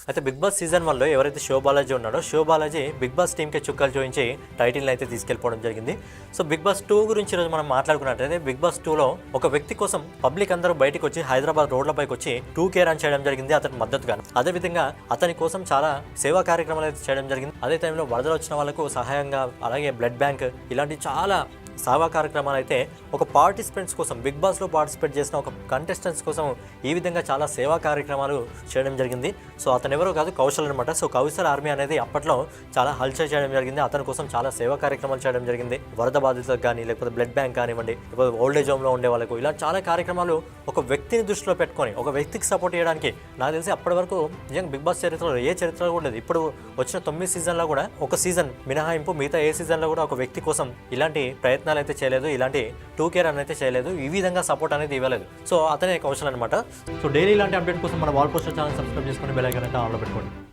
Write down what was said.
అయితే big boss season 1లో ఎవరైతే శివ బాలాజీ ఉన్నాడో శివ బాలాజీ బిగ్ బాస్ టీంకి చుక్కలు చూపించి టైటిల్ని అయితే తీసుకెళ్ళిపోవడం జరిగింది. సో బిగ్ బాస్ 2 గురించి ఈరోజు మనం మాట్లాడుకున్నట్టయితే బిగ్ బాస్ 2లో ఒక వ్యక్తి కోసం పబ్లిక్ అందరూ బయటకు వచ్చి హైదరాబాద్ రోడ్లపైకి వచ్చి 2K రన్ చేయడం జరిగింది అతని మద్దతుగా. అదేవిధంగా అతని కోసం చాలా సేవా కార్యక్రమాలు అయితే చేయడం జరిగింది. అదే టైంలో వరదలు వచ్చిన వాళ్ళకు సహాయంగా, అలాగే బ్లడ్ బ్యాంక్, ఇలాంటి చాలా సేవా కార్యక్రమాలు అయితే ఒక పార్టిసిపెంట్స్ కోసం, బిగ్ బాస్లో పార్టిసిపేట్ చేసిన ఒక కంటెస్టెంట్స్ కోసం ఈ విధంగా చాలా సేవా కార్యక్రమాలు చేయడం జరిగింది. సో అతను ఎవరో కాదు, కౌశల్ అనమాట. సో కౌశల్ ఆర్మీ అనేది అప్పట్లో చాలా హల్చల్ చేయడం జరిగింది. అతని కోసం చాలా సేవా కార్యక్రమాలు చేయడం జరిగింది. వరద బాధితులకు కానీ, లేకపోతే బ్లడ్ బ్యాంక్ కానివ్వండి, లేకపోతే ఓల్డేజ్ హోమ్లో ఉండే వాళ్ళకు, ఇలా చాలా కార్యక్రమాలు ఒక వ్యక్తిని దృష్టిలో పెట్టుకొని ఒక వ్యక్తికి సపోర్ట్ చేయడానికి. నాకు తెలిసి అప్పటి వరకు నిజంగా బిగ్ బాస్ చరిత్రలో ఏ చరిత్రలో కూడా లేదు. ఇప్పుడు వచ్చిన 9 సీజన్లో కూడా ఒక సీజన్ మినహాయింపు మిగతా ఏ సీజన్లో కూడా ఒక వ్యక్తి కోసం ఇలాంటి ప్రయత్నాలు అయితే చేయలేదు, ఇలాంటి 2K రన్ అయితే చేయలేదు, ఈ విధంగా సపోర్ట్ అనేది ఇవ్వలేదు. సో అతనే కౌశల్ అనమాట. సో డైలీ ఇలాంటి అప్డేట్ కోసం మన వాల్ పోస్టర్ ఛానల్ సబ్స్క్రైబ్ చేసుకొని బెల్ ఐకాన్ అయితే ఆన్లో పెట్టుకోండి.